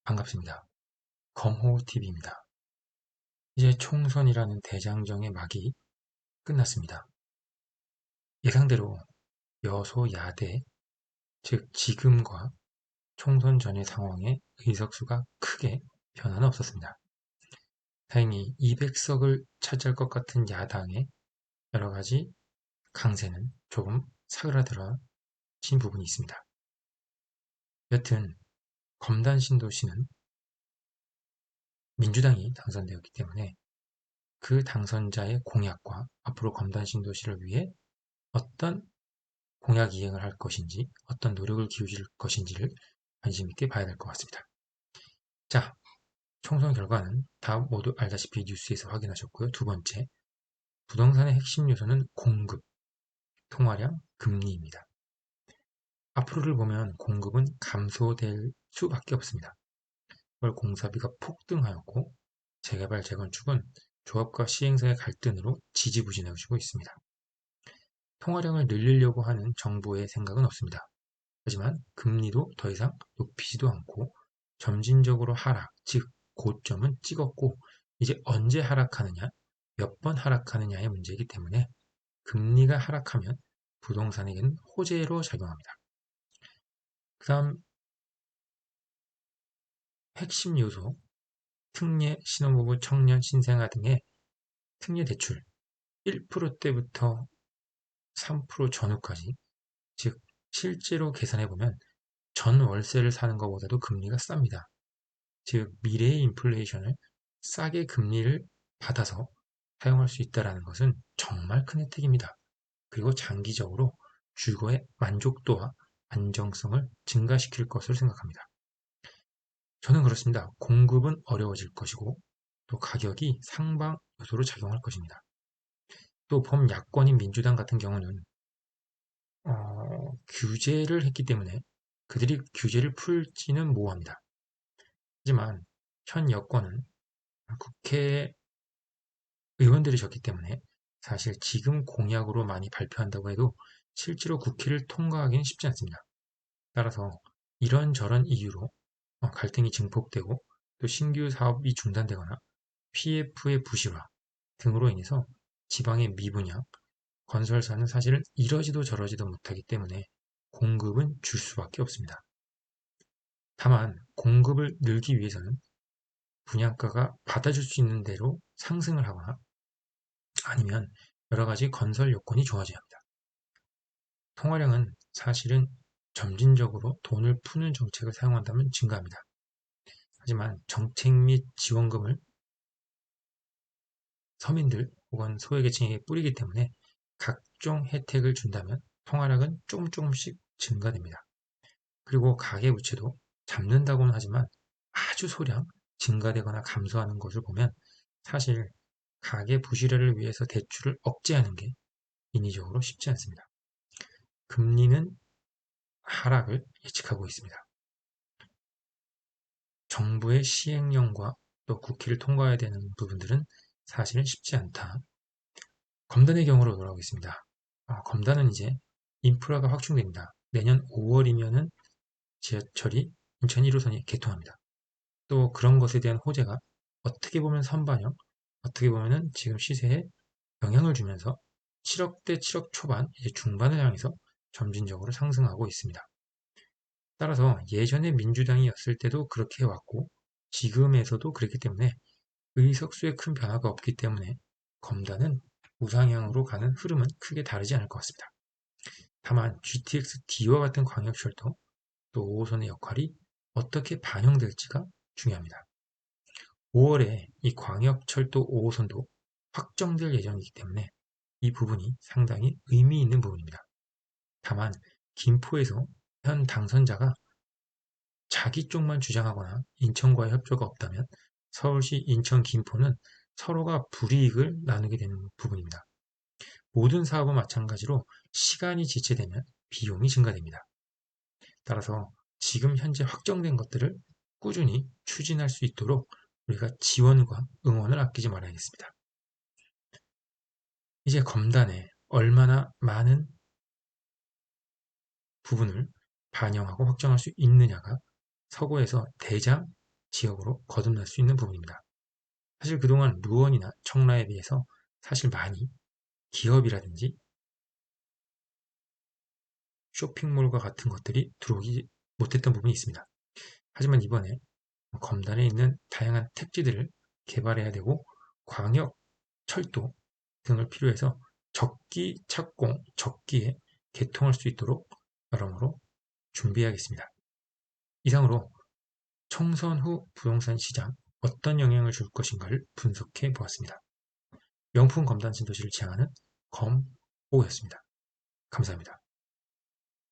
반갑습니다. 검호TV입니다. 이제 총선이라는 대장정의 막이 끝났습니다. 예상대로 여소야대, 즉 지금과 총선 전의 상황의 의석수가 크게 변화는 없었습니다. 다행히 200석을 차지할 것 같은 야당의 여러가지 강세는 조금 사그라들어진 부분이 있습니다. 여튼 검단 신도시는 민주당이 당선되었기 때문에 그 당선자의 공약과 앞으로 검단 신도시를 위해 어떤 공약 이행을 할 것인지, 어떤 노력을 기울일 것인지를 관심 있게 봐야 될 것 같습니다. 자, 총선 결과는 다 모두 알다시피 뉴스에서 확인하셨고요. 두 번째, 부동산의 핵심 요소는 공급, 통화량, 금리입니다. 앞으로를 보면 공급은 감소될 수밖에 없습니다. 월 공사비가 폭등하였고 재개발, 재건축은 조합과 시행사의 갈등으로 지지부진해지고 있습니다. 통화량을 늘리려고 하는 정부의 생각은 없습니다. 하지만 금리도 더 이상 높이지도 않고 점진적으로 하락, 즉 고점은 찍었고 이제 언제 하락하느냐, 몇 번 하락하느냐의 문제이기 때문에 금리가 하락하면 부동산에게는 호재로 작용합니다. 그 다음 핵심 요소, 특례, 신혼부부, 청년, 신생아 등의 특례 대출 1%대부터 3% 전후까지, 즉 실제로 계산해보면 전 월세를 사는 것보다도 금리가 쌉니다. 즉 미래의 인플레이션을 싸게 금리를 받아서 사용할 수 있다는 것은 정말 큰 혜택입니다. 그리고 장기적으로 주거의 만족도와 안정성을 증가시킬 것으로 생각합니다. 저는 그렇습니다. 공급은 어려워질 것이고 또 가격이 상방 요소로 작용할 것입니다. 또 범야권인 민주당 같은 경우는 규제를 했기 때문에 그들이 규제를 풀지는 모호합니다. 하지만 현 여권은 국회 의원들이셨기 때문에 사실 지금 공약으로 많이 발표한다고 해도 실제로 국회를 통과하기는 쉽지 않습니다. 따라서 이런저런 이유로 갈등이 증폭되고 또 신규 사업이 중단되거나 PF의 부실화 등으로 인해서 지방의 미분양, 건설사는 사실은 이러지도 저러지도 못하기 때문에 공급은 줄 수밖에 없습니다. 다만 공급을 늘기 위해서는 분양가가 받아줄 수 있는 대로 상승을 하거나 아니면 여러 가지 건설 요건이 좋아져야 합니다. 통화량은 사실은 점진적으로 돈을 푸는 정책을 사용한다면 증가합니다. 하지만 정책 및 지원금을 서민들 혹은 소외계층에게 뿌리기 때문에 각종 혜택을 준다면 통화량은 조금씩 증가됩니다. 그리고 가계부채도 잡는다고는 하지만 아주 소량 증가되거나 감소하는 것을 보면 사실 가계 부실화를 위해서 대출을 억제하는 게 인위적으로 쉽지 않습니다. 금리는 하락을 예측하고 있습니다. 정부의 시행령과 또 국회를 통과해야 되는 부분들은 사실은 쉽지 않다. 검단의 경우로 돌아오겠습니다. 검단은 이제 인프라가 확충됩니다. 내년 5월이면은 지하철이 인천 1호선이 개통합니다. 또 그런 것에 대한 호재가 어떻게 보면 선반영, 어떻게 보면은 지금 시세에 영향을 주면서 7억대 7억 초반, 이제 중반을 향해서 점진적으로 상승하고 있습니다. 따라서 예전에 민주당이었을 때도 그렇게 해왔고 지금에서도 그렇기 때문에 의석수에 큰 변화가 없기 때문에 검단은 우상향으로 가는 흐름은 크게 다르지 않을 것 같습니다. 다만 GTX-D와 같은 광역철도 또 5호선의 역할이 어떻게 반영될지가 중요합니다. 5월에 이 광역철도 5호선도 확정될 예정이기 때문에 이 부분이 상당히 의미 있는 부분입니다. 다만 김포에서 현 당선자가 자기 쪽만 주장하거나 인천과의 협조가 없다면 서울시, 인천, 김포는 서로가 불이익을 나누게 되는 부분입니다. 모든 사업은 마찬가지로 시간이 지체되면 비용이 증가됩니다. 따라서 지금 현재 확정된 것들을 꾸준히 추진할 수 있도록 우리가 지원과 응원을 아끼지 말아야겠습니다. 이제 검단에 얼마나 많은 부분을 반영하고 확정할 수 있느냐가 서구에서 대장, 지역으로 거듭날 수 있는 부분입니다. 사실 그동안 루원이나 청라에 비해서 사실 많이 기업이라든지 쇼핑몰과 같은 것들이 들어오지 못했던 부분이 있습니다. 하지만 이번에 검단에 있는 다양한 택지들을 개발해야 되고 광역, 철도 등을 필요해서 적기 착공, 적기에 개통할 수 있도록 여러모로 준비해야겠습니다. 이상으로 총선 후 부동산 시장 어떤 영향을 줄 것인가를 분석해 보았습니다. 명품 검단 신도시를 지향하는 검오였습니다. 감사합니다.